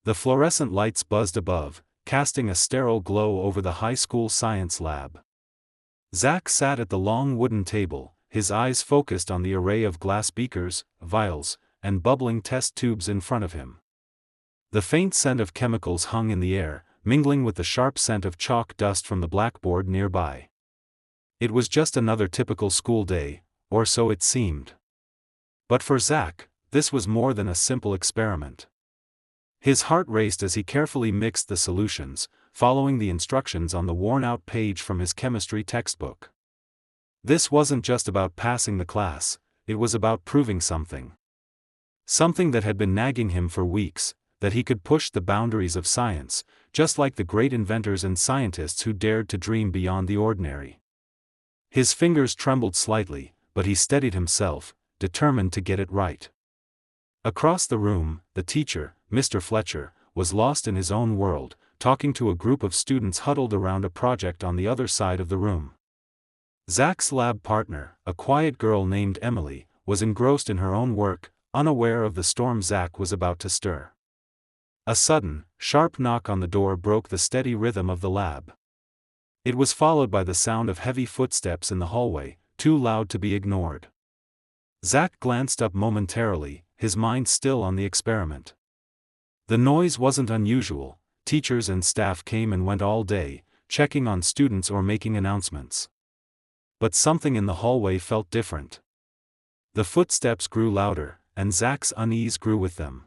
The fluorescent lights buzzed above, casting a sterile glow over the high school science lab. Zach sat at the long wooden table, his eyes focused on the array of glass beakers, vials, and bubbling test tubes in front of him. The faint scent of chemicals hung in the air, mingling with the sharp scent of chalk dust from the blackboard nearby. It was just another typical school day, or so it seemed. But for Zach, this was more than a simple experiment. His heart raced as he carefully mixed the solutions, following the instructions on the worn-out page from his chemistry textbook. This wasn't just about passing the class, it was about proving something. Something that had been nagging him for weeks, that he could push the boundaries of science, just like the great inventors and scientists who dared to dream beyond the ordinary. His fingers trembled slightly, but he steadied himself, determined to get it right. Across the room, the teacher, Mr. Fletcher, was lost in his own world, talking to a group of students huddled around a project on the other side of the room. Zach's lab partner, a quiet girl named Emily, was engrossed in her own work, unaware of the storm Zach was about to stir. A sudden, sharp knock on the door broke the steady rhythm of the lab. It was followed by the sound of heavy footsteps in the hallway, too loud to be ignored. Zach glanced up momentarily, his mind still on the experiment. The noise wasn't unusual. Teachers and staff came and went all day, checking on students or making announcements. But something in the hallway felt different. The footsteps grew louder, and Zach's unease grew with them.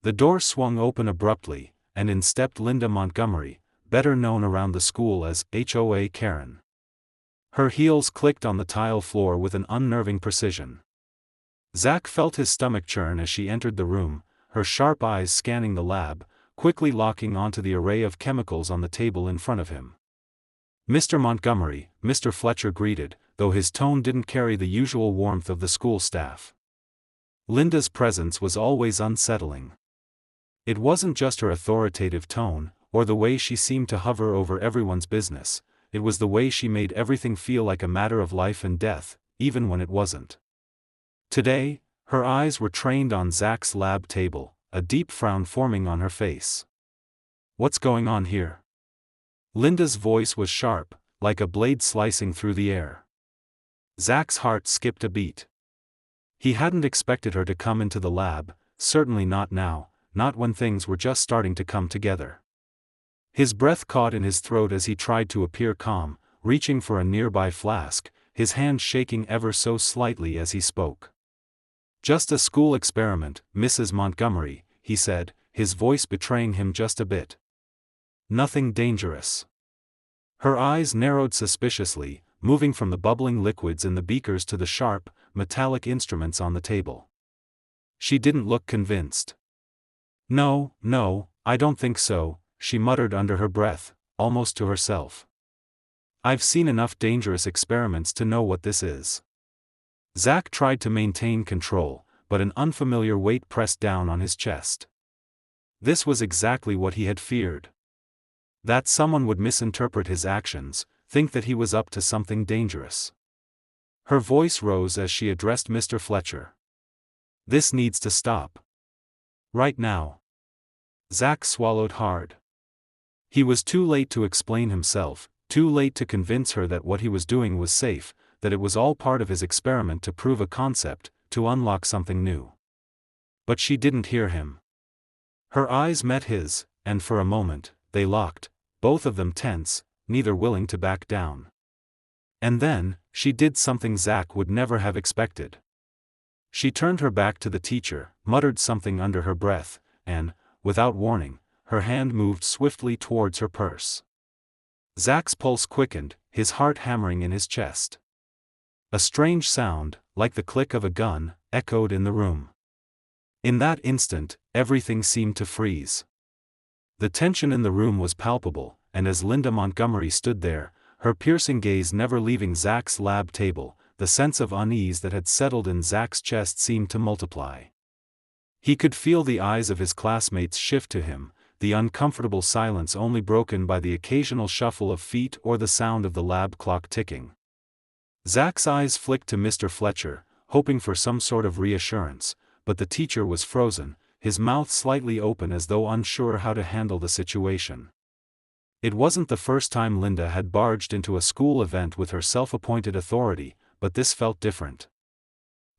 The door swung open abruptly, and in stepped Linda Montgomery, better known around the school as HOA Karen. Her heels clicked on the tile floor with an unnerving precision. Zach felt his stomach churn as she entered the room, her sharp eyes scanning the lab, quickly locking onto the array of chemicals on the table in front of him. "Mr. Montgomery," Mr. Fletcher greeted, though his tone didn't carry the usual warmth of the school staff. Linda's presence was always unsettling. It wasn't just her authoritative tone, or the way she seemed to hover over everyone's business, it was the way she made everything feel like a matter of life and death, even when it wasn't. Today, her eyes were trained on Zach's lab table, a deep frown forming on her face. "What's going on here?" Linda's voice was sharp, like a blade slicing through the air. Zach's heart skipped a beat. He hadn't expected her to come into the lab, certainly not now, not when things were just starting to come together. His breath caught in his throat as he tried to appear calm, reaching for a nearby flask, his hand shaking ever so slightly as he spoke. "Just a school experiment, Mrs. Montgomery," he said, his voice betraying him just a bit. "Nothing dangerous." Her eyes narrowed suspiciously, moving from the bubbling liquids in the beakers to the sharp, metallic instruments on the table. She didn't look convinced. No, I don't think so," she muttered under her breath, almost to herself. "I've seen enough dangerous experiments to know what this is." Zach tried to maintain control, but an unfamiliar weight pressed down on his chest. This was exactly what he had feared. That someone would misinterpret his actions, think that he was up to something dangerous. Her voice rose as she addressed Mr. Fletcher. "This needs to stop. Right now." Zach swallowed hard. He was too late to explain himself, too late to convince her that what he was doing was safe, that it was all part of his experiment to prove a concept, to unlock something new. But she didn't hear him. Her eyes met his, and for a moment, they locked, both of them tense, neither willing to back down. And then, she did something Zach would never have expected. She turned her back to the teacher, muttered something under her breath, and, without warning, her hand moved swiftly towards her purse. Zach's pulse quickened, his heart hammering in his chest. A strange sound, like the click of a gun, echoed in the room. In that instant, everything seemed to freeze. The tension in the room was palpable, and as Linda Montgomery stood there, her piercing gaze never leaving Zach's lab table, the sense of unease that had settled in Zach's chest seemed to multiply. He could feel the eyes of his classmates shift to him, the uncomfortable silence only broken by the occasional shuffle of feet or the sound of the lab clock ticking. Zach's eyes flicked to Mr. Fletcher, hoping for some sort of reassurance, but the teacher was frozen, his mouth slightly open as though unsure how to handle the situation. It wasn't the first time Linda had barged into a school event with her self-appointed authority, but this felt different.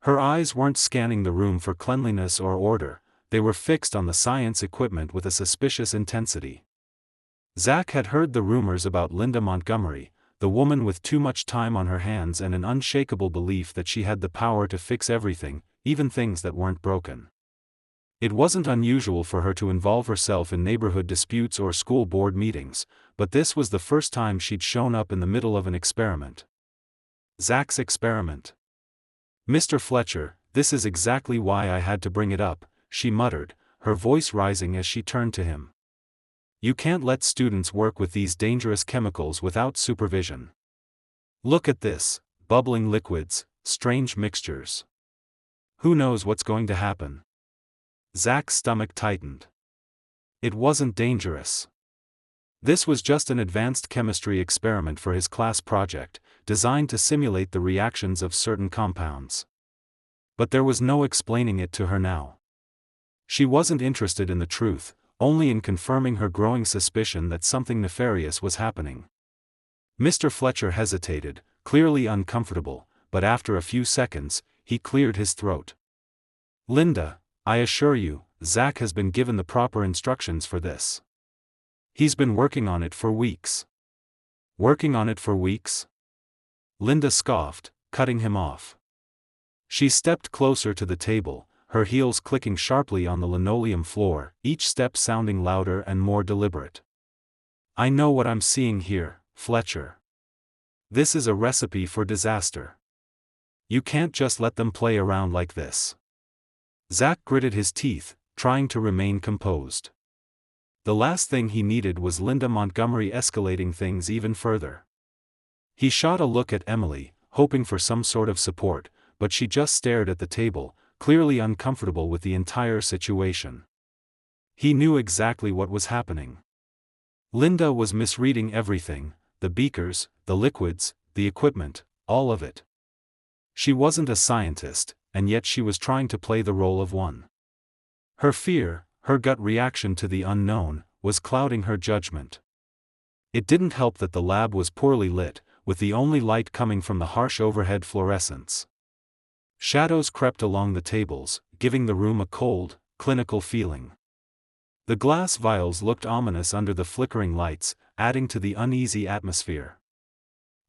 Her eyes weren't scanning the room for cleanliness or order, they were fixed on the science equipment with a suspicious intensity. Zach had heard the rumors about Linda Montgomery, the woman with too much time on her hands and an unshakable belief that she had the power to fix everything, even things that weren't broken. It wasn't unusual for her to involve herself in neighborhood disputes or school board meetings, but this was the first time she'd shown up in the middle of an experiment. Zach's experiment. "Mr. Fletcher, this is exactly why I had to bring it up," she muttered, her voice rising as she turned to him. "You can't let students work with these dangerous chemicals without supervision. Look at this, bubbling liquids, strange mixtures. Who knows what's going to happen?" Zach's stomach tightened. It wasn't dangerous. This was just an advanced chemistry experiment for his class project, designed to simulate the reactions of certain compounds. But there was no explaining it to her now. She wasn't interested in the truth, only in confirming her growing suspicion that something nefarious was happening. Mr. Fletcher hesitated, clearly uncomfortable, but after a few seconds, he cleared his throat. "Linda, I assure you, Zach has been given the proper instructions for this. He's been working on it for weeks." "Working on it for weeks?" Linda scoffed, cutting him off. She stepped closer to the table, her heels clicking sharply on the linoleum floor, each step sounding louder and more deliberate. "I know what I'm seeing here, Fletcher. This is a recipe for disaster. You can't just let them play around like this." Zach gritted his teeth, trying to remain composed. The last thing he needed was Linda Montgomery escalating things even further. He shot a look at Emily, hoping for some sort of support, but she just stared at the table, clearly uncomfortable with the entire situation. He knew exactly what was happening. Linda was misreading everything, the beakers, the liquids, the equipment, all of it. She wasn't a scientist, and yet she was trying to play the role of one. Her fear, her gut reaction to the unknown, was clouding her judgment. It didn't help that the lab was poorly lit, with the only light coming from the harsh overhead fluorescence. Shadows crept along the tables, giving the room a cold, clinical feeling. The glass vials looked ominous under the flickering lights, adding to the uneasy atmosphere.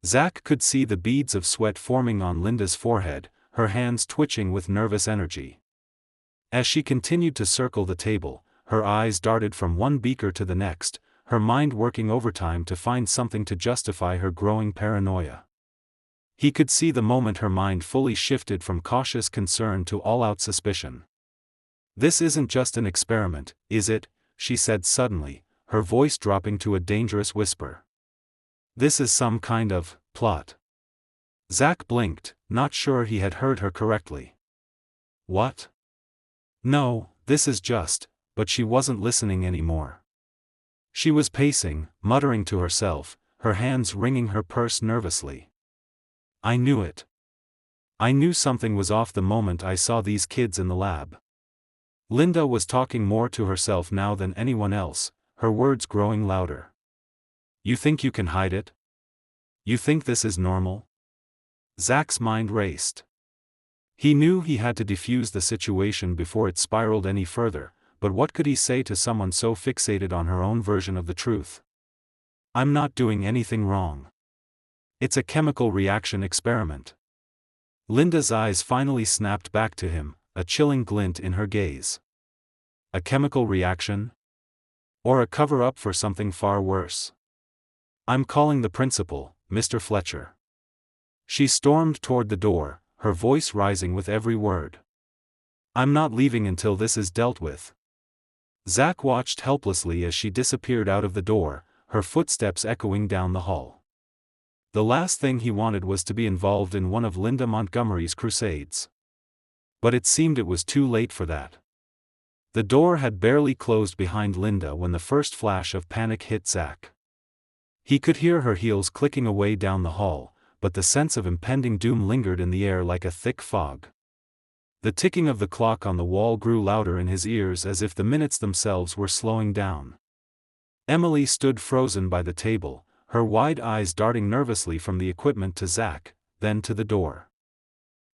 Zach could see the beads of sweat forming on Linda's forehead, her hands twitching with nervous energy. As she continued to circle the table, her eyes darted from one beaker to the next, her mind working overtime to find something to justify her growing paranoia. He could see the moment her mind fully shifted from cautious concern to all-out suspicion. "This isn't just an experiment, is it?" she said suddenly, her voice dropping to a dangerous whisper. "This is some kind of plot." Zach blinked, not sure he had heard her correctly. "What?" "No, this is just," but she wasn't listening anymore. She was pacing, muttering to herself, her hands wringing her purse nervously. "I knew it. I knew something was off the moment I saw these kids in the lab." Linda was talking more to herself now than anyone else, her words growing louder. "You think you can hide it? You think this is normal?" Zach's mind raced. He knew he had to defuse the situation before it spiraled any further, but what could he say to someone so fixated on her own version of the truth? "I'm not doing anything wrong. It's a chemical reaction experiment." Linda's eyes finally snapped back to him, a chilling glint in her gaze. "A chemical reaction? Or a cover-up for something far worse? I'm calling the principal, Mr. Fletcher." She stormed toward the door, her voice rising with every word. "I'm not leaving until this is dealt with." Zach watched helplessly as she disappeared out of the door, her footsteps echoing down the hall. The last thing he wanted was to be involved in one of Linda Montgomery's crusades. But it seemed it was too late for that. The door had barely closed behind Linda when the first flash of panic hit Zach. He could hear her heels clicking away down the hall, but the sense of impending doom lingered in the air like a thick fog. The ticking of the clock on the wall grew louder in his ears as if the minutes themselves were slowing down. Emily stood frozen by the table, her wide eyes darting nervously from the equipment to Zach, then to the door.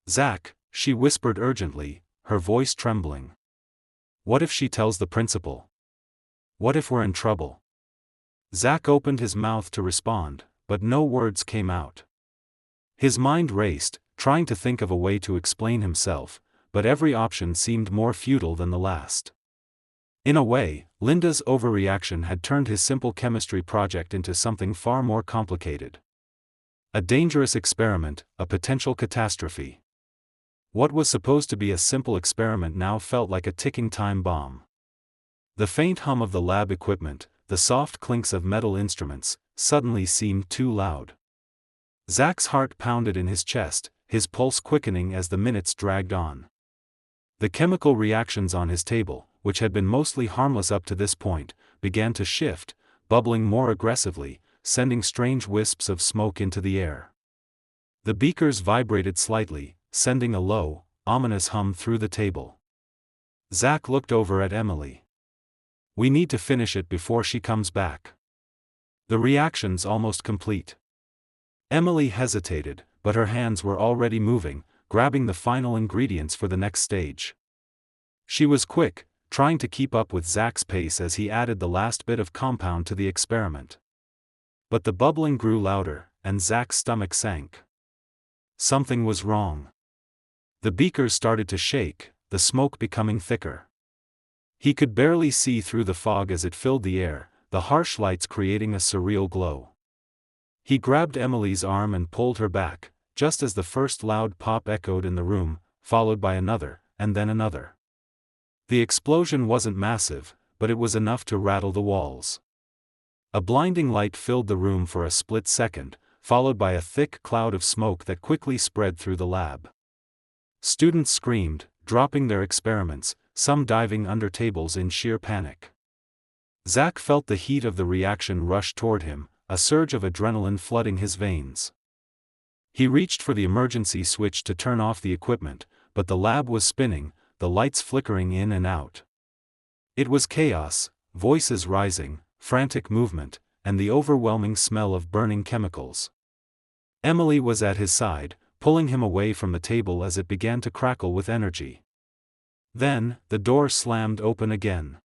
"Zach," she whispered urgently, her voice trembling. "What if she tells the principal? What if we're in trouble?" Zach opened his mouth to respond, but no words came out. His mind raced, trying to think of a way to explain himself, but every option seemed more futile than the last. In a way, Linda's overreaction had turned his simple chemistry project into something far more complicated. A dangerous experiment, a potential catastrophe. What was supposed to be a simple experiment now felt like a ticking time bomb. The faint hum of the lab equipment, the soft clinks of metal instruments, suddenly seemed too loud. Zach's heart pounded in his chest, his pulse quickening as the minutes dragged on. The chemical reactions on his table, which had been mostly harmless up to this point, began to shift, bubbling more aggressively, sending strange wisps of smoke into the air. The beakers vibrated slightly, sending a low, ominous hum through the table. Zach looked over at Emily. "We need to finish it before she comes back. The reaction's almost complete." Emily hesitated, but her hands were already moving, grabbing the final ingredients for the next stage. She was quick, trying to keep up with Zach's pace as he added the last bit of compound to the experiment. But the bubbling grew louder, and Zach's stomach sank. Something was wrong. The beakers started to shake, the smoke becoming thicker. He could barely see through the fog as it filled the air, the harsh lights creating a surreal glow. He grabbed Emily's arm and pulled her back, just as the first loud pop echoed in the room, followed by another, and then another. The explosion wasn't massive, but it was enough to rattle the walls. A blinding light filled the room for a split second, followed by a thick cloud of smoke that quickly spread through the lab. Students screamed, dropping their experiments, some diving under tables in sheer panic. Zach felt the heat of the reaction rush toward him, a surge of adrenaline flooding his veins. He reached for the emergency switch to turn off the equipment, but the lab was spinning, the lights flickering in and out. It was chaos, voices rising, frantic movement, and the overwhelming smell of burning chemicals. Emily was at his side, pulling him away from the table as it began to crackle with energy. Then, the door slammed open again.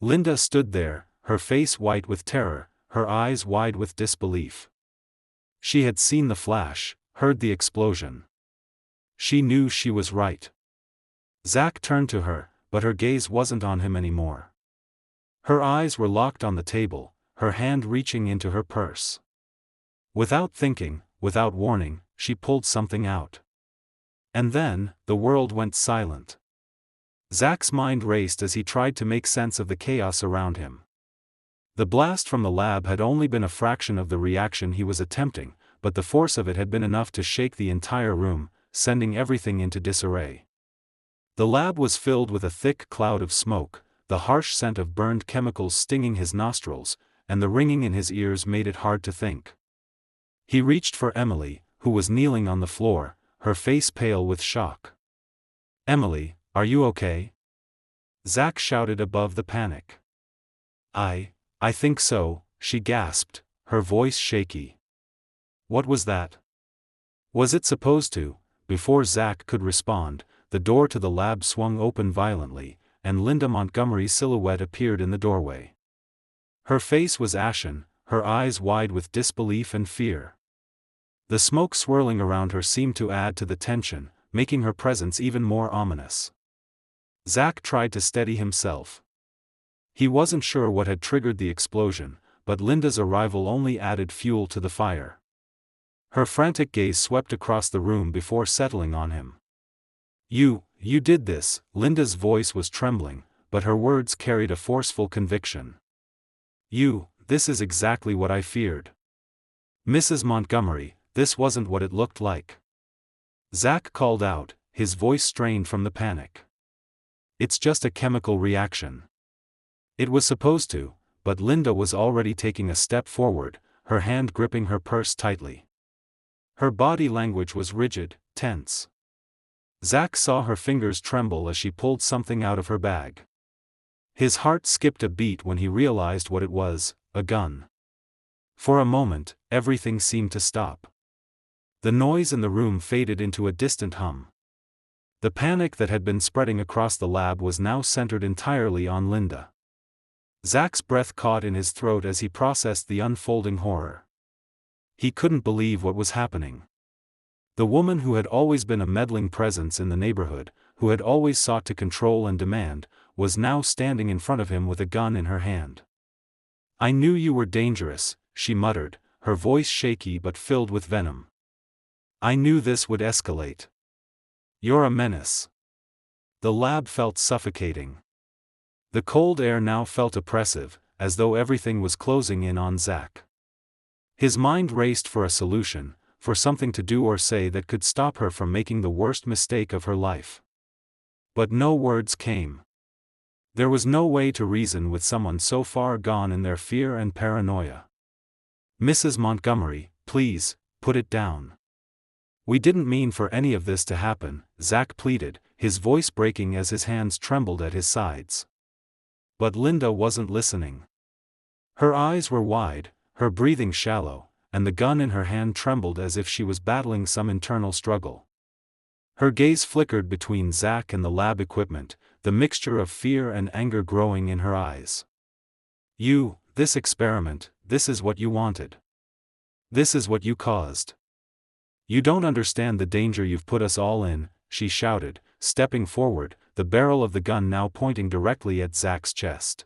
Linda stood there, her face white with terror, her eyes wide with disbelief. She had seen the flash, heard the explosion. She knew she was right. Zach turned to her, but her gaze wasn't on him anymore. Her eyes were locked on the table, her hand reaching into her purse. Without thinking, without warning, she pulled something out. And then, the world went silent. Zach's mind raced as he tried to make sense of the chaos around him. The blast from the lab had only been a fraction of the reaction he was attempting, but the force of it had been enough to shake the entire room, sending everything into disarray. The lab was filled with a thick cloud of smoke, the harsh scent of burned chemicals stinging his nostrils, and the ringing in his ears made it hard to think. He reached for Emily, who was kneeling on the floor, her face pale with shock. "Emily, are you okay?" Zach shouted above the panic. I think so," she gasped, her voice shaky. "What was that? Was it supposed to?" Before Zach could respond, the door to the lab swung open violently, and Linda Montgomery's silhouette appeared in the doorway. Her face was ashen, her eyes wide with disbelief and fear. The smoke swirling around her seemed to add to the tension, making her presence even more ominous. Zach tried to steady himself. He wasn't sure what had triggered the explosion, but Linda's arrival only added fuel to the fire. Her frantic gaze swept across the room before settling on him. You did this," Linda's voice was trembling, but her words carried a forceful conviction. This is exactly what I feared. Mrs. Montgomery, this wasn't what it looked like." Zach called out, his voice strained from the panic. "It's just a chemical reaction." It was supposed to, but Linda was already taking a step forward, her hand gripping her purse tightly. Her body language was rigid, tense. Zach saw her fingers tremble as she pulled something out of her bag. His heart skipped a beat when he realized what it was, a gun. For a moment, everything seemed to stop. The noise in the room faded into a distant hum. The panic that had been spreading across the lab was now centered entirely on Linda. Zach's breath caught in his throat as he processed the unfolding horror. He couldn't believe what was happening. The woman who had always been a meddling presence in the neighborhood, who had always sought to control and demand, was now standing in front of him with a gun in her hand. "I knew you were dangerous," she muttered, her voice shaky but filled with venom. "I knew this would escalate. You're a menace." The lab felt suffocating. The cold air now felt oppressive, as though everything was closing in on Zach. His mind raced for a solution, for something to do or say that could stop her from making the worst mistake of her life. But no words came. There was no way to reason with someone so far gone in their fear and paranoia. "Mrs. Montgomery, please, put it down. We didn't mean for any of this to happen," Zach pleaded, his voice breaking as his hands trembled at his sides. But Linda wasn't listening. Her eyes were wide, her breathing shallow, and the gun in her hand trembled as if she was battling some internal struggle. Her gaze flickered between Zach and the lab equipment, the mixture of fear and anger growing in her eyes. This experiment, this is what you wanted. This is what you caused. You don't understand the danger you've put us all in," she shouted, stepping forward, the barrel of the gun now pointing directly at Zach's chest.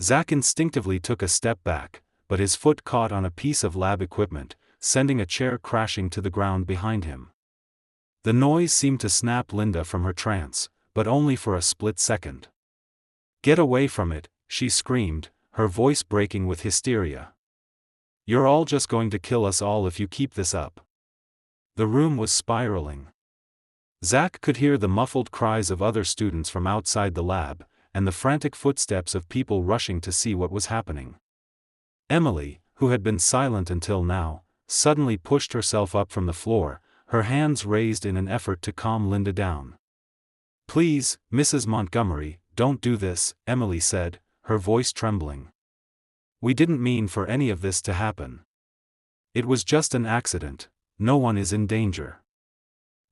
Zach instinctively took a step back, but his foot caught on a piece of lab equipment, sending a chair crashing to the ground behind him. The noise seemed to snap Linda from her trance, but only for a split second. "Get away from it," she screamed, her voice breaking with hysteria. "You're all just going to kill us all if you keep this up." The room was spiraling. Zach could hear the muffled cries of other students from outside the lab, and the frantic footsteps of people rushing to see what was happening. Emily, who had been silent until now, suddenly pushed herself up from the floor, her hands raised in an effort to calm Linda down. "Please, Mrs. Montgomery, don't do this," Emily said, her voice trembling. "We didn't mean for any of this to happen. It was just an accident, no one is in danger."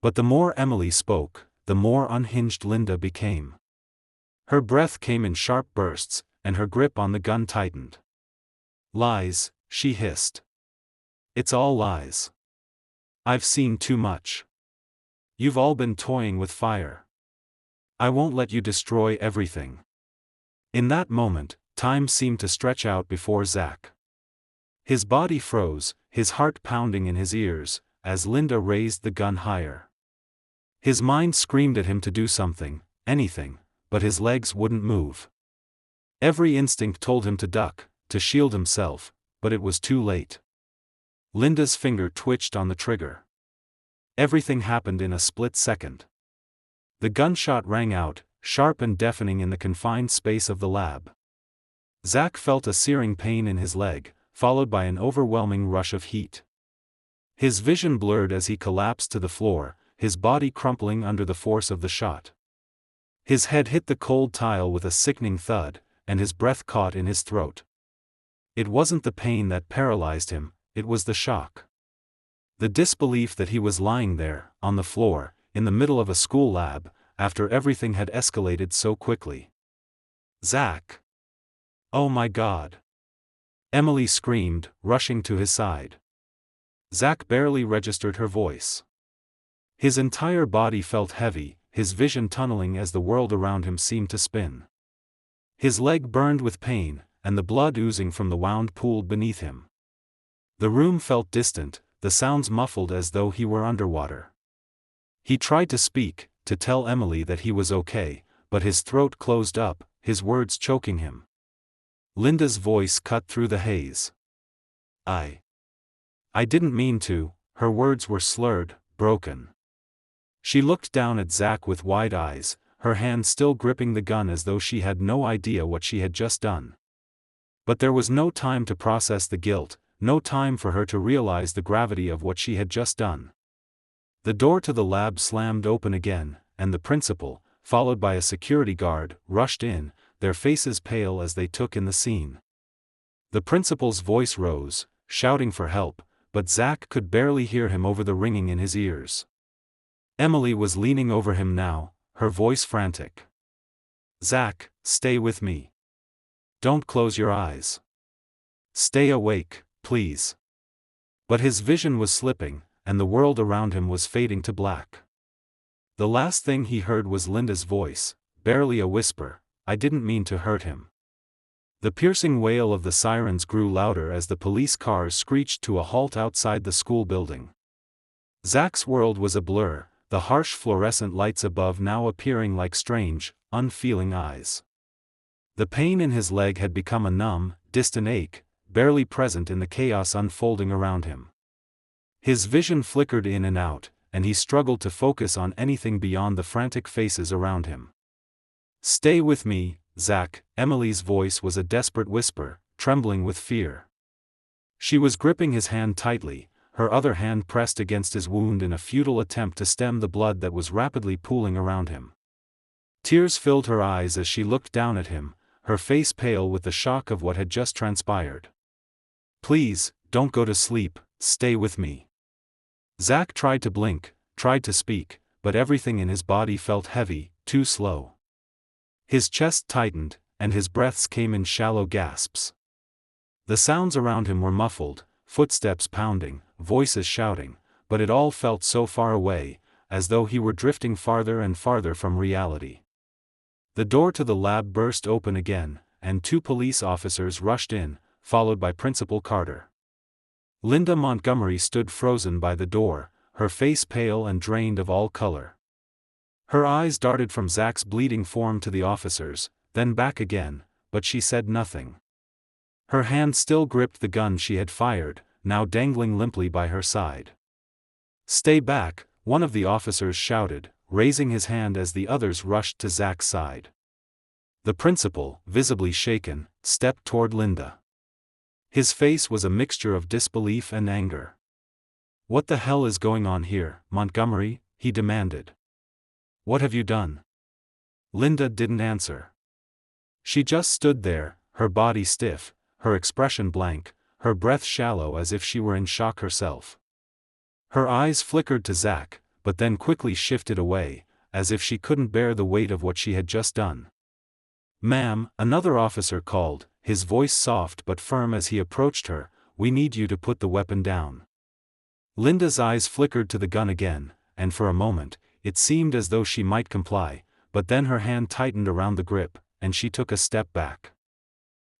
But the more Emily spoke, the more unhinged Linda became. Her breath came in sharp bursts, and her grip on the gun tightened. "Lies," she hissed. "It's all lies. I've seen too much. You've all been toying with fire. I won't let you destroy everything." In that moment, time seemed to stretch out before Zach. His body froze, his heart pounding in his ears, as Linda raised the gun higher. His mind screamed at him to do something, anything, but his legs wouldn't move. Every instinct told him to duck, to shield himself, but it was too late. Linda's finger twitched on the trigger. Everything happened in a split second. The gunshot rang out, sharp and deafening in the confined space of the lab. Zach felt a searing pain in his leg, followed by an overwhelming rush of heat. His vision blurred as he collapsed to the floor, his body crumpling under the force of the shot. His head hit the cold tile with a sickening thud, and his breath caught in his throat. It wasn't the pain that paralyzed him, it was the shock. The disbelief that he was lying there, on the floor, in the middle of a school lab, after everything had escalated so quickly. "Zach! Oh my God!" Emily screamed, rushing to his side. Zach barely registered her voice. His entire body felt heavy, his vision tunneling as the world around him seemed to spin. His leg burned with pain, and the blood oozing from the wound pooled beneath him. The room felt distant, the sounds muffled as though he were underwater. He tried to speak, to tell Emily that he was okay, but his throat closed up, his words choking him. Linda's voice cut through the haze. I didn't mean to," her words were slurred, broken. She looked down at Zach with wide eyes, her hand still gripping the gun as though she had no idea what she had just done. But there was no time to process the guilt, no time for her to realize the gravity of what she had just done. The door to the lab slammed open again, and the principal, followed by a security guard, rushed in, their faces pale as they took in the scene. The principal's voice rose, shouting for help, but Zach could barely hear him over the ringing in his ears. Emily was leaning over him now, her voice frantic. "Zach, stay with me. Don't close your eyes. Stay awake, please." But his vision was slipping, and the world around him was fading to black. The last thing he heard was Linda's voice, barely a whisper, "I didn't mean to hurt him." The piercing wail of the sirens grew louder as the police cars screeched to a halt outside the school building. Zach's world was a blur, the harsh fluorescent lights above now appearing like strange, unfeeling eyes. The pain in his leg had become a numb, distant ache, barely present in the chaos unfolding around him. His vision flickered in and out, and he struggled to focus on anything beyond the frantic faces around him. "Stay with me, Zach," Emily's voice was a desperate whisper, trembling with fear. She was gripping his hand tightly, her other hand pressed against his wound in a futile attempt to stem the blood that was rapidly pooling around him. Tears filled her eyes as she looked down at him, her face pale with the shock of what had just transpired. "Please, don't go to sleep, stay with me." Zach tried to blink, tried to speak, but everything in his body felt heavy, too slow. His chest tightened, and his breaths came in shallow gasps. The sounds around him were muffled, footsteps pounding, voices shouting, but it all felt so far away, as though he were drifting farther and farther from reality. The door to the lab burst open again, and 2 police officers rushed in, followed by Principal Carter. Linda Montgomery stood frozen by the door, her face pale and drained of all color. Her eyes darted from Zach's bleeding form to the officers, then back again, but she said nothing. Her hand still gripped the gun she had fired, now dangling limply by her side. "Stay back," one of the officers shouted, raising his hand as the others rushed to Zach's side. The principal, visibly shaken, stepped toward Linda. His face was a mixture of disbelief and anger. "What the hell is going on here, Montgomery?" he demanded. "What have you done?" Linda didn't answer. She just stood there, her body stiff, her expression blank, her breath shallow as if she were in shock herself. Her eyes flickered to Zach, but then quickly shifted away, as if she couldn't bear the weight of what she had just done. "Ma'am," another officer called, his voice soft but firm as he approached her, "we need you to put the weapon down." Linda's eyes flickered to the gun again, and for a moment, it seemed as though she might comply, but then her hand tightened around the grip, and she took a step back.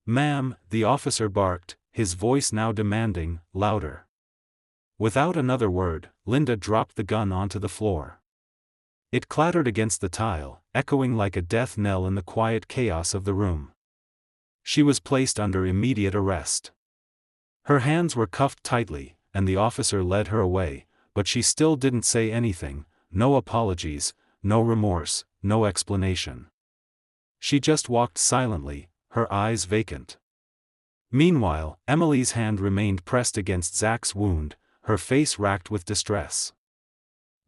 "Ma'am," the officer barked, his voice now demanding, louder. Without another word, Linda dropped the gun onto the floor. It clattered against the tile, echoing like a death knell in the quiet chaos of the room. She was placed under immediate arrest. Her hands were cuffed tightly, and the officer led her away, but she still didn't say anything, no apologies, no remorse, no explanation. She just walked silently, her eyes vacant. Meanwhile, Emily's hand remained pressed against Zach's wound, her face racked with distress.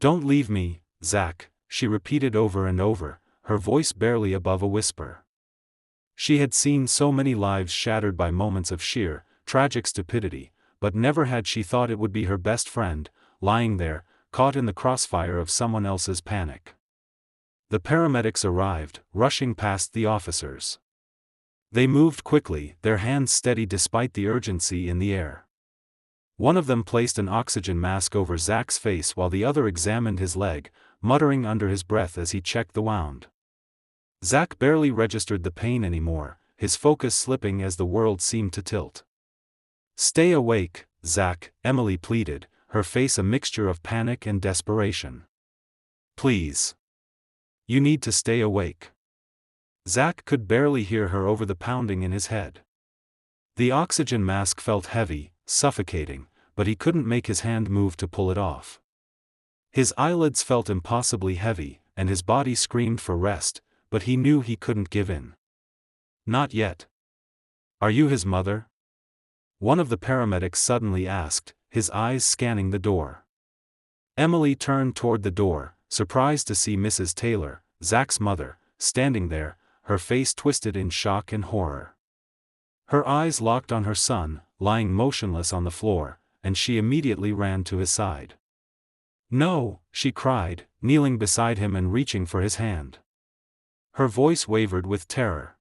"Don't leave me, Zach," she repeated over and over, her voice barely above a whisper. She had seen so many lives shattered by moments of sheer, tragic stupidity, but never had she thought it would be her best friend, lying there, caught in the crossfire of someone else's panic. The paramedics arrived, rushing past the officers. They moved quickly, their hands steady despite the urgency in the air. One of them placed an oxygen mask over Zach's face while the other examined his leg, muttering under his breath as he checked the wound. Zach barely registered the pain anymore, his focus slipping as the world seemed to tilt. "Stay awake, Zach," Emily pleaded, her face a mixture of panic and desperation. "Please. You need to stay awake." Zach could barely hear her over the pounding in his head. The oxygen mask felt heavy, suffocating, but he couldn't make his hand move to pull it off. His eyelids felt impossibly heavy, and his body screamed for rest, but he knew he couldn't give in. "Not yet." "Are you his mother?" one of the paramedics suddenly asked, his eyes scanning the door. Emily turned toward the door, surprised to see Mrs. Taylor, Zach's mother, standing there, her face twisted in shock and horror. Her eyes locked on her son, lying motionless on the floor, and she immediately ran to his side. "No," she cried, kneeling beside him and reaching for his hand. Her voice wavered with terror.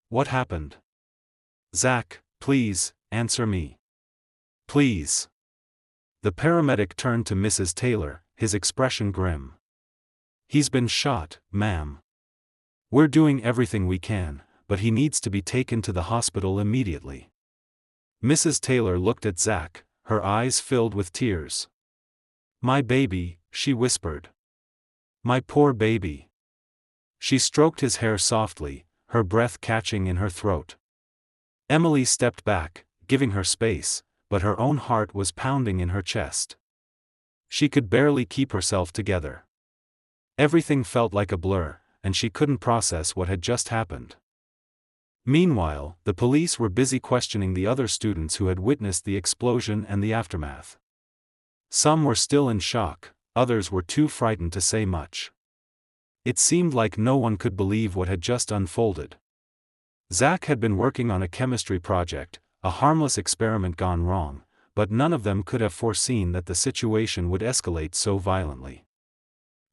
"What happened? Zach, please, answer me. Please." The paramedic turned to Mrs. Taylor, his expression grim. "He's been shot, ma'am. We're doing everything we can, but he needs to be taken to the hospital immediately." Mrs. Taylor looked at Zach, her eyes filled with tears. "My baby," she whispered. "My poor baby." She stroked his hair softly, her breath catching in her throat. Emily stepped back, giving her space, but her own heart was pounding in her chest. She could barely keep herself together. Everything felt like a blur, and she couldn't process what had just happened. Meanwhile, the police were busy questioning the other students who had witnessed the explosion and the aftermath. Some were still in shock, others were too frightened to say much. It seemed like no one could believe what had just unfolded. Zach had been working on a chemistry project, a harmless experiment gone wrong, but none of them could have foreseen that the situation would escalate so violently.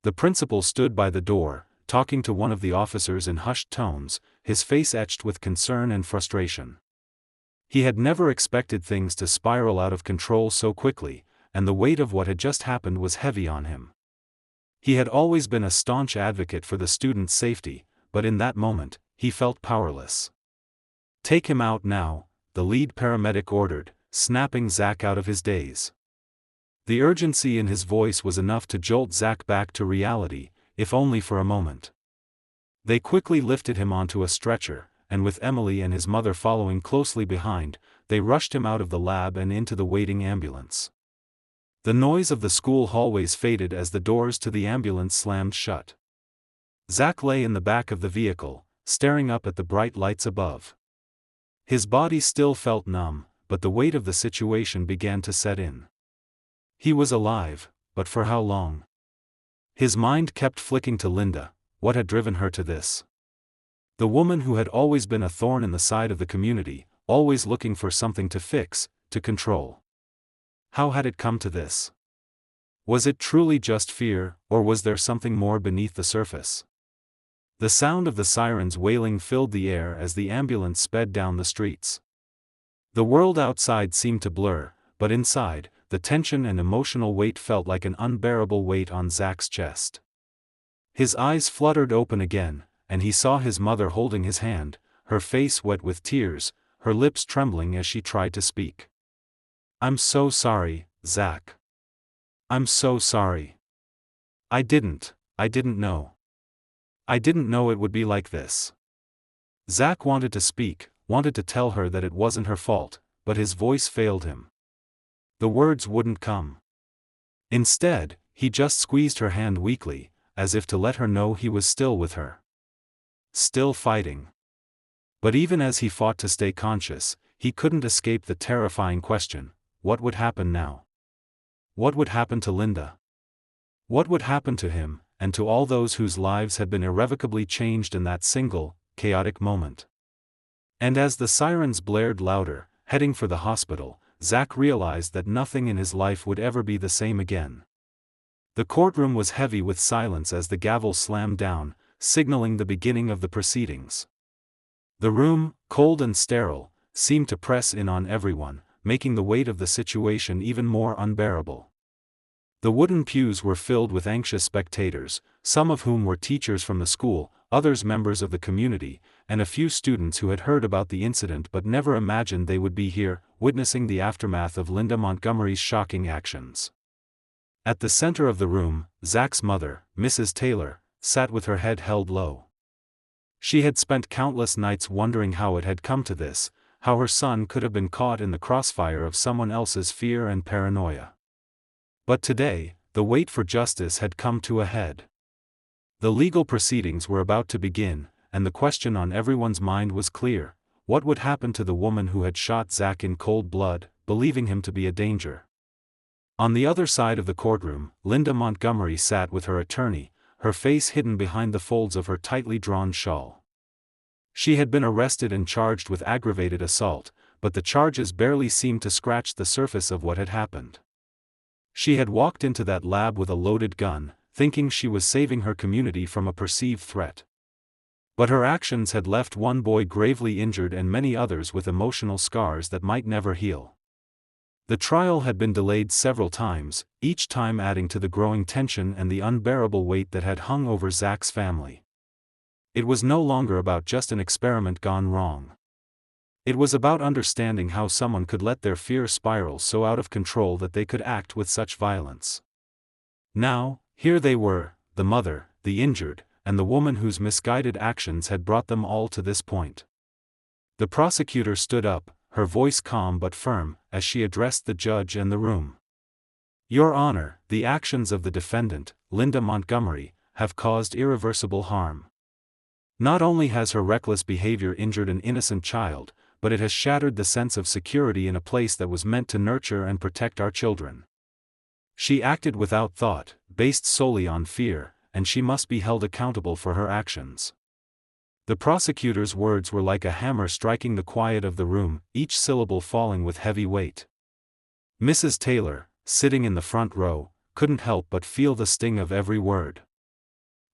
The principal stood by the door, talking to one of the officers in hushed tones, his face etched with concern and frustration. He had never expected things to spiral out of control so quickly, and the weight of what had just happened was heavy on him. He had always been a staunch advocate for the students' safety, but in that moment, he felt powerless. "Take him out now," the lead paramedic ordered, snapping Zach out of his daze. The urgency in his voice was enough to jolt Zach back to reality, if only for a moment. They quickly lifted him onto a stretcher, and with Emily and his mother following closely behind, they rushed him out of the lab and into the waiting ambulance. The noise of the school hallways faded as the doors to the ambulance slammed shut. Zach lay in the back of the vehicle, staring up at the bright lights above. His body still felt numb, but the weight of the situation began to set in. He was alive, but for how long? His mind kept flicking to Linda. What had driven her to this? The woman who had always been a thorn in the side of the community, always looking for something to fix, to control. How had it come to this? Was it truly just fear, or was there something more beneath the surface? The sound of the sirens wailing filled the air as the ambulance sped down the streets. The world outside seemed to blur, but inside, the tension and emotional weight felt like an unbearable weight on Zach's chest. His eyes fluttered open again, and he saw his mother holding his hand, her face wet with tears, her lips trembling as she tried to speak. "I'm so sorry, Zach. I'm so sorry. I didn't know. I didn't know it would be like this." Zach wanted to speak, wanted to tell her that it wasn't her fault, but his voice failed him. The words wouldn't come. Instead, he just squeezed her hand weakly, as if to let her know he was still with her. Still fighting. But even as he fought to stay conscious, he couldn't escape the terrifying question: what would happen now? What would happen to Linda? What would happen to him, and to all those whose lives had been irrevocably changed in that single, chaotic moment? And as the sirens blared louder, heading for the hospital, Zach realized that nothing in his life would ever be the same again. The courtroom was heavy with silence as the gavel slammed down, signaling the beginning of the proceedings. The room, cold and sterile, seemed to press in on everyone, making the weight of the situation even more unbearable. The wooden pews were filled with anxious spectators, some of whom were teachers from the school, others members of the community, and a few students who had heard about the incident but never imagined they would be here, witnessing the aftermath of Linda Montgomery's shocking actions. At the center of the room, Zach's mother, Mrs. Taylor, sat with her head held low. She had spent countless nights wondering how it had come to this, how her son could have been caught in the crossfire of someone else's fear and paranoia. But today, the wait for justice had come to a head. The legal proceedings were about to begin, and the question on everyone's mind was clear: what would happen to the woman who had shot Zach in cold blood, believing him to be a danger? On the other side of the courtroom, Linda Montgomery sat with her attorney, her face hidden behind the folds of her tightly drawn shawl. She had been arrested and charged with aggravated assault, but the charges barely seemed to scratch the surface of what had happened. She had walked into that lab with a loaded gun, thinking she was saving her community from a perceived threat. But her actions had left one boy gravely injured and many others with emotional scars that might never heal. The trial had been delayed several times, each time adding to the growing tension and the unbearable weight that had hung over Zach's family. It was no longer about just an experiment gone wrong. It was about understanding how someone could let their fear spiral so out of control that they could act with such violence. Now, here they were, the mother, the injured, and the woman whose misguided actions had brought them all to this point. The prosecutor stood up, her voice calm but firm, as she addressed the judge and the room. Your Honor, the actions of the defendant, Linda Montgomery, have caused irreversible harm. Not only has her reckless behavior injured an innocent child, but it has shattered the sense of security in a place that was meant to nurture and protect our children. She acted without thought, based solely on fear, and she must be held accountable for her actions. The prosecutor's words were like a hammer striking the quiet of the room, each syllable falling with heavy weight. Mrs. Taylor, sitting in the front row, couldn't help but feel the sting of every word.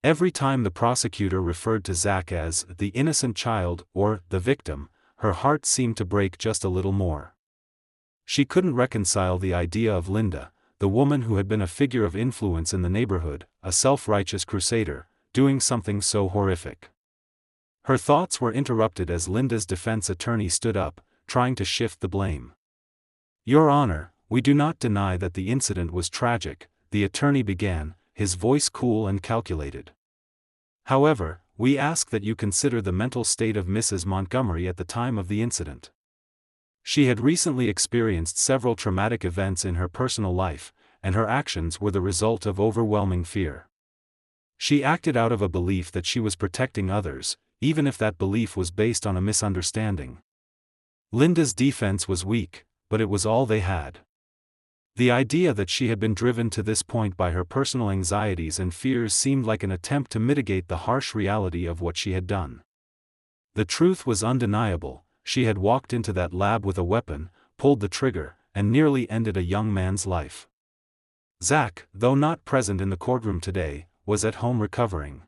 Every time the prosecutor referred to Zach as the innocent child or the victim, her heart seemed to break just a little more. She couldn't reconcile the idea of Linda, the woman who had been a figure of influence in the neighborhood, a self-righteous crusader, doing something so horrific. Her thoughts were interrupted as Linda's defense attorney stood up, trying to shift the blame. Your Honor, we do not deny that the incident was tragic, the attorney began, his voice cool and calculated. However, we ask that you consider the mental state of Mrs. Montgomery at the time of the incident. She had recently experienced several traumatic events in her personal life, and her actions were the result of overwhelming fear. She acted out of a belief that she was protecting others, even if that belief was based on a misunderstanding. Linda's defense was weak, but it was all they had. The idea that she had been driven to this point by her personal anxieties and fears seemed like an attempt to mitigate the harsh reality of what she had done. The truth was undeniable: she had walked into that lab with a weapon, pulled the trigger, and nearly ended a young man's life. Zach, though not present in the courtroom today, was at home recovering.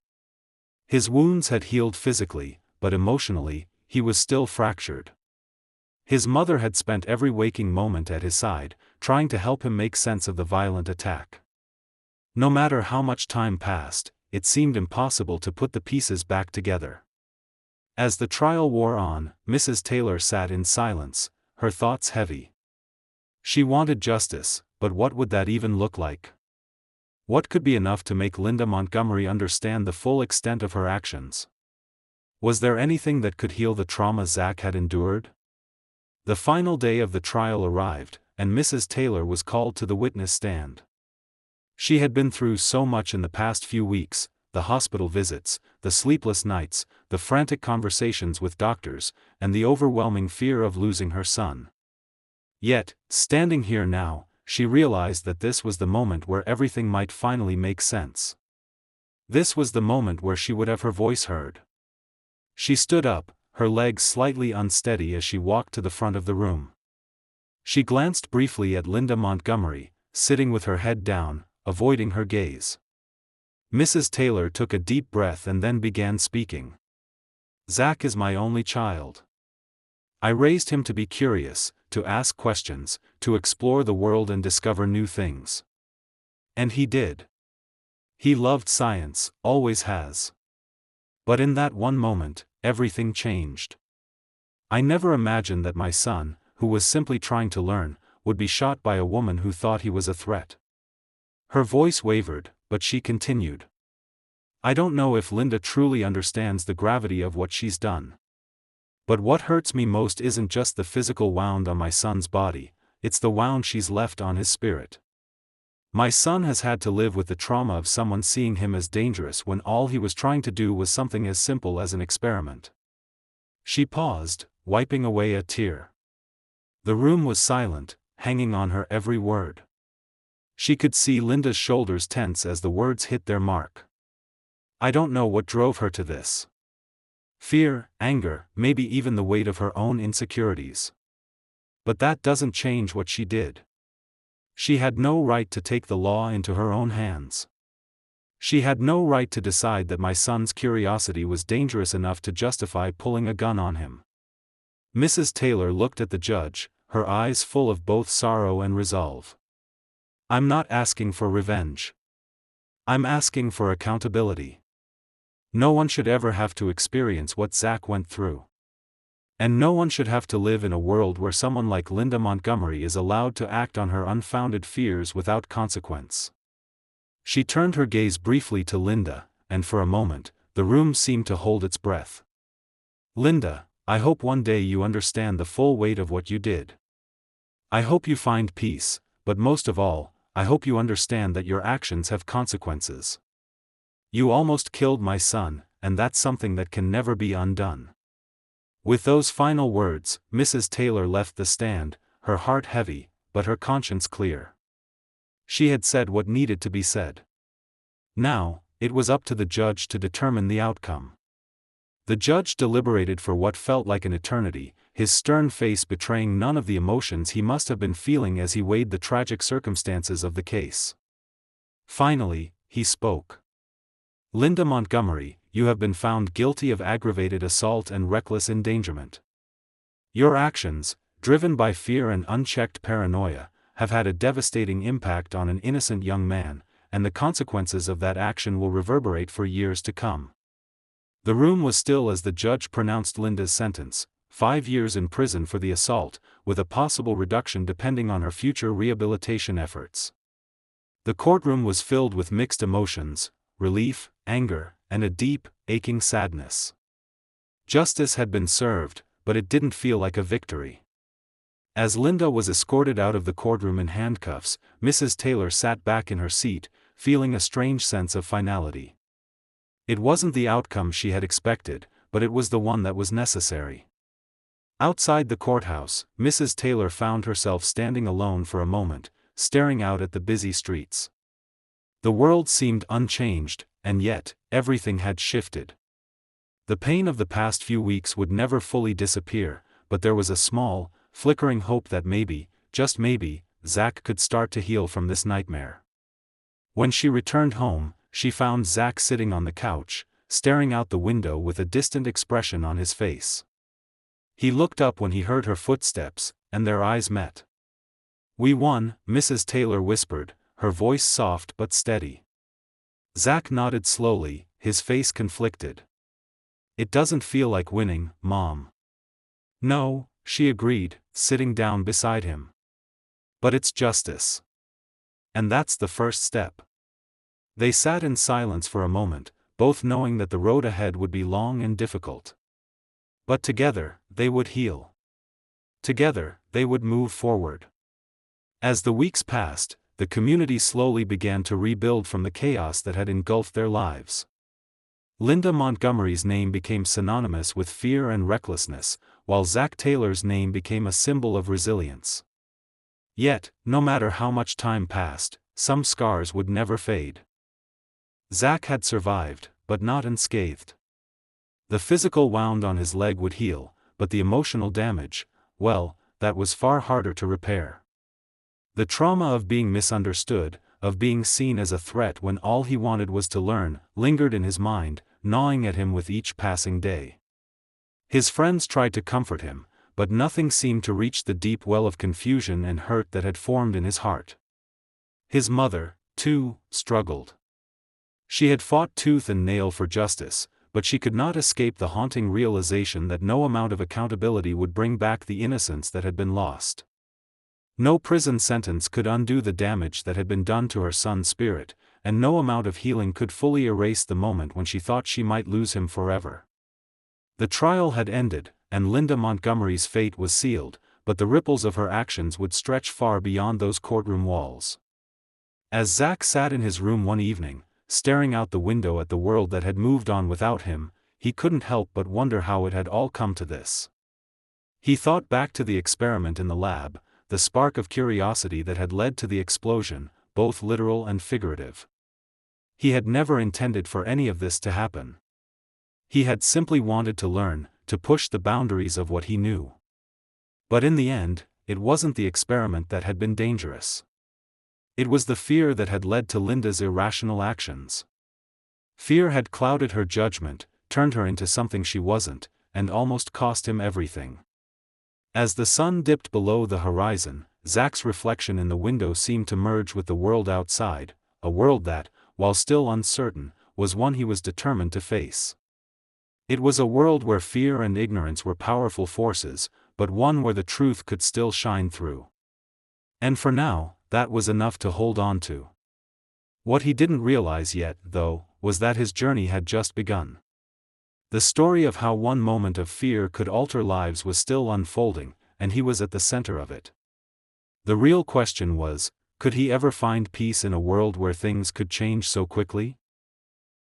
His wounds had healed physically, but emotionally, he was still fractured. His mother had spent every waking moment at his side, trying to help him make sense of the violent attack. No matter how much time passed, it seemed impossible to put the pieces back together. As the trial wore on, Mrs. Taylor sat in silence, her thoughts heavy. She wanted justice, but what would that even look like? What could be enough to make Linda Montgomery understand the full extent of her actions? Was there anything that could heal the trauma Zach had endured? The final day of the trial arrived, and Mrs. Taylor was called to the witness stand. She had been through so much in the past few weeks: the hospital visits, the sleepless nights, the frantic conversations with doctors, and the overwhelming fear of losing her son. Yet, standing here now, she realized that this was the moment where everything might finally make sense. This was the moment where she would have her voice heard. She stood up, her legs slightly unsteady as she walked to the front of the room. She glanced briefly at Linda Montgomery, sitting with her head down, avoiding her gaze. Mrs. Taylor took a deep breath and then began speaking. Zach is my only child. I raised him to be curious, to ask questions, to explore the world and discover new things. And he did. He loved science, always has. But in that one moment, everything changed. I never imagined that my son, who was simply trying to learn, would be shot by a woman who thought he was a threat. Her voice wavered, but she continued. I don't know if Linda truly understands the gravity of what she's done. But what hurts me most isn't just the physical wound on my son's body, it's the wound she's left on his spirit. My son has had to live with the trauma of someone seeing him as dangerous when all he was trying to do was something as simple as an experiment. She paused, wiping away a tear. The room was silent, hanging on her every word. She could see Linda's shoulders tense as the words hit their mark. I don't know what drove her to this. Fear, anger, maybe even the weight of her own insecurities. But that doesn't change what she did. She had no right to take the law into her own hands. She had no right to decide that my son's curiosity was dangerous enough to justify pulling a gun on him. Mrs. Taylor looked at the judge, her eyes full of both sorrow and resolve. I'm not asking for revenge. I'm asking for accountability. No one should ever have to experience what Zach went through. And no one should have to live in a world where someone like Linda Montgomery is allowed to act on her unfounded fears without consequence. She turned her gaze briefly to Linda, and for a moment, the room seemed to hold its breath. Linda, I hope one day you understand the full weight of what you did. I hope you find peace, but most of all, I hope you understand that your actions have consequences. You almost killed my son, and that's something that can never be undone. With those final words, Mrs. Taylor left the stand, her heart heavy, but her conscience clear. She had said what needed to be said. Now, it was up to the judge to determine the outcome. The judge deliberated for what felt like an eternity, his stern face betraying none of the emotions he must have been feeling as he weighed the tragic circumstances of the case. Finally, he spoke. Linda Montgomery, you have been found guilty of aggravated assault and reckless endangerment. Your actions, driven by fear and unchecked paranoia, have had a devastating impact on an innocent young man, and the consequences of that action will reverberate for years to come. The room was still as the judge pronounced Linda's sentence, 5 years in prison for the assault, with a possible reduction depending on her future rehabilitation efforts. The courtroom was filled with mixed emotions, relief, anger, and a deep, aching sadness. Justice had been served, but it didn't feel like a victory. As Linda was escorted out of the courtroom in handcuffs, Mrs. Taylor sat back in her seat, feeling a strange sense of finality. It wasn't the outcome she had expected, but it was the one that was necessary. Outside the courthouse, Mrs. Taylor found herself standing alone for a moment, staring out at the busy streets. The world seemed unchanged, and yet, everything had shifted. The pain of the past few weeks would never fully disappear, but there was a small, flickering hope that maybe, just maybe, Zach could start to heal from this nightmare. When she returned home, she found Zach sitting on the couch, staring out the window with a distant expression on his face. He looked up when he heard her footsteps, and their eyes met. We won, Mrs. Taylor whispered, her voice soft but steady. Zach nodded slowly, his face conflicted. It doesn't feel like winning, Mom. No, she agreed, sitting down beside him. But it's justice. And that's the first step. They sat in silence for a moment, both knowing that the road ahead would be long and difficult. But together, they would heal. Together, they would move forward. As the weeks passed, the community slowly began to rebuild from the chaos that had engulfed their lives. Linda Montgomery's name became synonymous with fear and recklessness, while Zach Taylor's name became a symbol of resilience. Yet, no matter how much time passed, some scars would never fade. Zach had survived, but not unscathed. The physical wound on his leg would heal, but the emotional damage, well, that was far harder to repair. The trauma of being misunderstood, of being seen as a threat when all he wanted was to learn, lingered in his mind, gnawing at him with each passing day. His friends tried to comfort him, but nothing seemed to reach the deep well of confusion and hurt that had formed in his heart. His mother, too, struggled. She had fought tooth and nail for justice, but she could not escape the haunting realization that no amount of accountability would bring back the innocence that had been lost. No prison sentence could undo the damage that had been done to her son's spirit, and no amount of healing could fully erase the moment when she thought she might lose him forever. The trial had ended, and Linda Montgomery's fate was sealed, but the ripples of her actions would stretch far beyond those courtroom walls. As Zach sat in his room one evening, staring out the window at the world that had moved on without him, he couldn't help but wonder how it had all come to this. He thought back to the experiment in the lab, the spark of curiosity that had led to the explosion, both literal and figurative. He had never intended for any of this to happen. He had simply wanted to learn, to push the boundaries of what he knew. But in the end, it wasn't the experiment that had been dangerous. It was the fear that had led to Linda's irrational actions. Fear had clouded her judgment, turned her into something she wasn't, and almost cost him everything. As the sun dipped below the horizon, Zach's reflection in the window seemed to merge with the world outside, a world that, while still uncertain, was one he was determined to face. It was a world where fear and ignorance were powerful forces, but one where the truth could still shine through. And for now, that was enough to hold on to. What he didn't realize yet, though, was that his journey had just begun. The story of how one moment of fear could alter lives was still unfolding, and he was at the center of it. The real question was, could he ever find peace in a world where things could change so quickly?